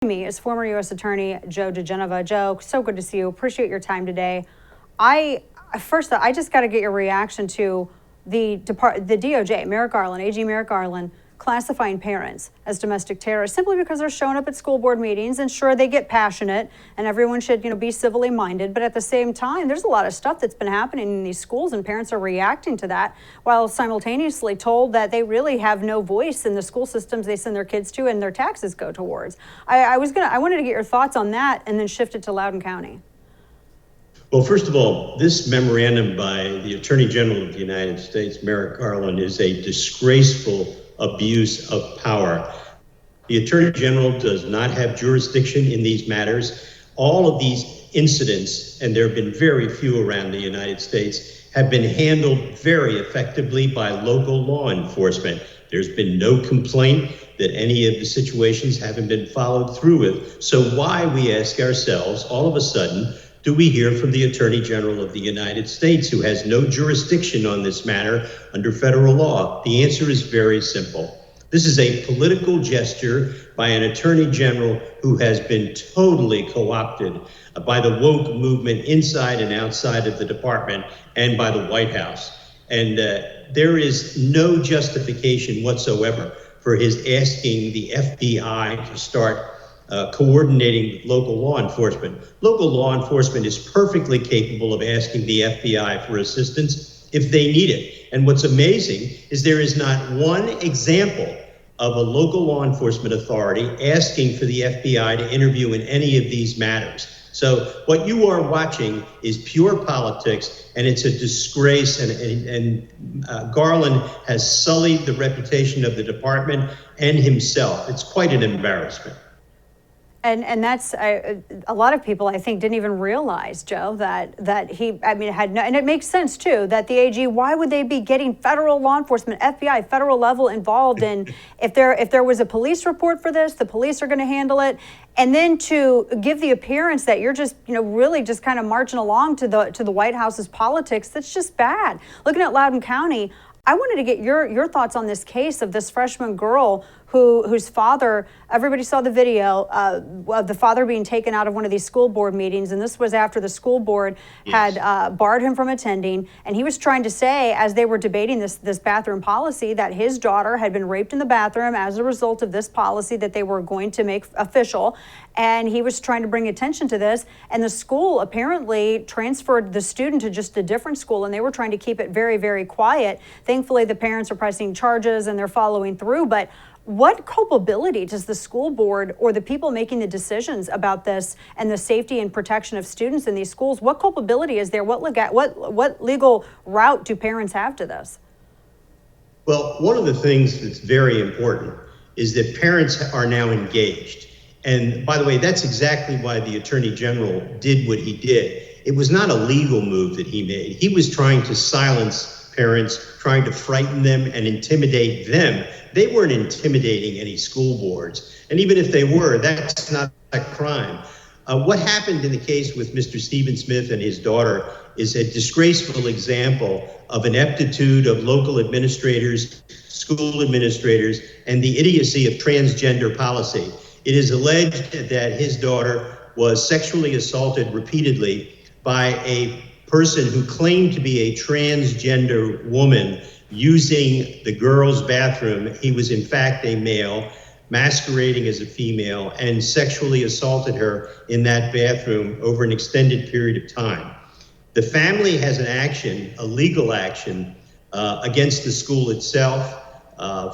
Me is former U.S. Attorney Joe DiGenova. Joe, so good to see you. Appreciate your time today. First, I just got to get your reaction to the DOJ, Merrick Garland, AG Merrick Garland, classifying parents as domestic terrorists simply because they're showing up at school board meetings. And sure, they get passionate, and everyone should, be civilly minded. But at the same time, there's a lot of stuff that's been happening in these schools, and parents are reacting to that while simultaneously told that they really have no voice in the school systems they send their kids to and their taxes go towards. I wanted to get your thoughts on that, and then shift it to Loudoun County. Well, first of all, this memorandum by the Attorney General of the United States, Merrick Garland, is a disgraceful abuse of power. The Attorney General does not have jurisdiction in these matters. All of these incidents, and there have been very few around the United States, have been handled very effectively by local law enforcement. There's been no complaint that any of the situations haven't been followed through with. So why, we ask ourselves, all of a sudden, do we hear from the Attorney General of the United States, who has no jurisdiction on this matter under federal law? The answer is very simple. This is a political gesture by an Attorney General who has been totally co-opted by the woke movement inside and outside of the department and by the White House. And there is no justification whatsoever for his asking the FBI to start coordinating with local law enforcement. Local law enforcement is perfectly capable of asking the FBI for assistance if they need it. And what's amazing is there is not one example of a local law enforcement authority asking for the FBI to interview in any of these matters. So what you are watching is pure politics, and it's a disgrace, and Garland has sullied the reputation of the department and himself. It's quite an embarrassment. And that's a lot of people, I think, didn't even realize, Joe, that he, had no, and it makes sense too, that the AG, why would they be getting federal law enforcement, FBI, federal level involved in, if there was a police report for this, the police are going to handle it, and then to give the appearance that you're just, really just kind of marching along to the White House's politics, that's just bad. Looking at Loudoun County, I wanted to get your thoughts on this case of this freshman girl whose father, everybody saw the video of the father being taken out of one of these school board meetings, and this was after the school board had barred him from attending, and he was trying to say, as they were debating this bathroom policy, that his daughter had been raped in the bathroom as a result of this policy that they were going to make official, and he was trying to bring attention to this, and the school apparently transferred the student to just a different school, and they were trying to keep it very, very quiet. Thankfully, the parents are pressing charges and they're following through, but what culpability does the school board or the people making the decisions about this and the safety and protection of students in these schools, what culpability is there? What legal route do parents have to this? Well, one of the things that's very important is that parents are now engaged. And by the way, that's exactly why the Attorney General did what he did. It was not a legal move that he made. He was trying to silence parents, trying to frighten them and intimidate them. They weren't intimidating any school boards. And even if they were, that's not a crime. What happened in the case with Mr. Stephen Smith and his daughter is a disgraceful example of ineptitude of local administrators, school administrators, and the idiocy of transgender policy. It is alleged that his daughter was sexually assaulted repeatedly by a person who claimed to be a transgender woman using the girls' bathroom. He was in fact a male, masquerading as a female, and sexually assaulted her in that bathroom over an extended period of time. The family has an action, a legal action, against the school itself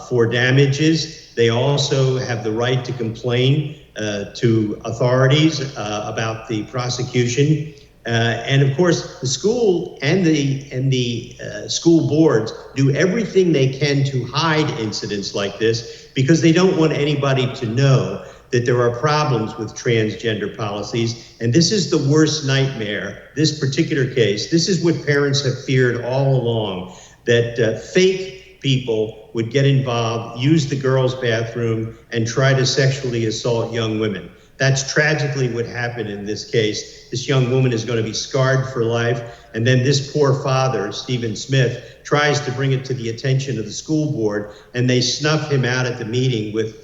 for damages. They also have the right to complain to authorities about the prosecution. And of course, the school and the school boards do everything they can to hide incidents like this because they don't want anybody to know that there are problems with transgender policies. And this is the worst nightmare, this particular case. This is what parents have feared all along, that fake people would get involved, use the girls' bathroom, and try to sexually assault young women. That's tragically what happened in this case. This young woman is going to be scarred for life. And then this poor father, Stephen Smith, tries to bring it to the attention of the school board, and they snuff him out at the meeting with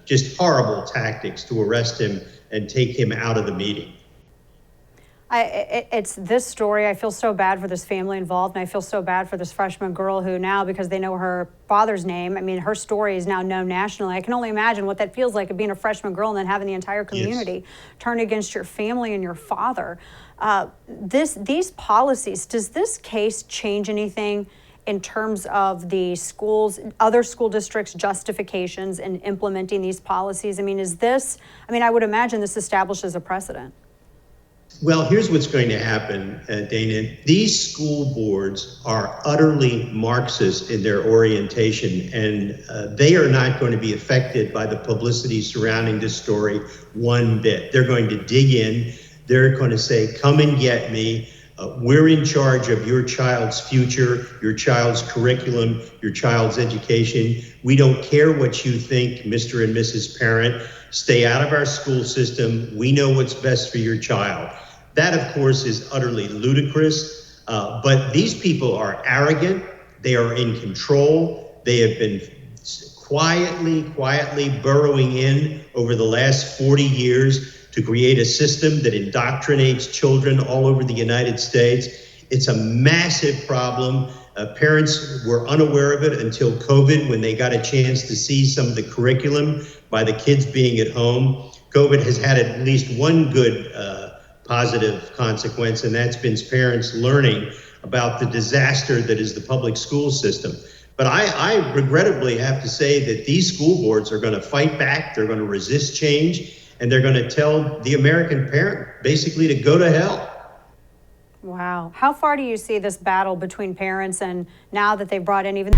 just horrible tactics to arrest him and take him out of the meeting. It's this story. I feel so bad for this family involved, and I feel so bad for this freshman girl who now, because they know her father's name, I mean, her story is now known nationally. I can only imagine what that feels like of being a freshman girl and then having the entire community turn against your family and your father. These policies, does this case change anything in terms of the schools, other school districts' justifications in implementing these policies? I mean, I would imagine this establishes a precedent. Well, here's what's going to happen, Dana. These school boards are utterly Marxist in their orientation, and they are not going to be affected by the publicity surrounding this story one bit. They're going to dig in. They're going to say, come and get me. We're in charge of your child's future, your child's curriculum, your child's education. We don't care what you think, Mr. and Mrs. Parent. Stay out of our school system. We know what's best for your child. That, of course, is utterly ludicrous. But these people are arrogant. They are in control. They have been quietly burrowing in over the last 40 years to create a system that indoctrinates children all over the United States. It's a massive problem. Parents were unaware of it until COVID, when they got a chance to see some of the curriculum by the kids being at home. COVID has had at least one good positive consequence, and that's been parents learning about the disaster that is the public school system. But I regrettably have to say that these school boards are going to fight back. They're going to resist change, and they're going to tell the American parent basically to go to hell. Wow. How far do you see this battle between parents, and now that they've brought in even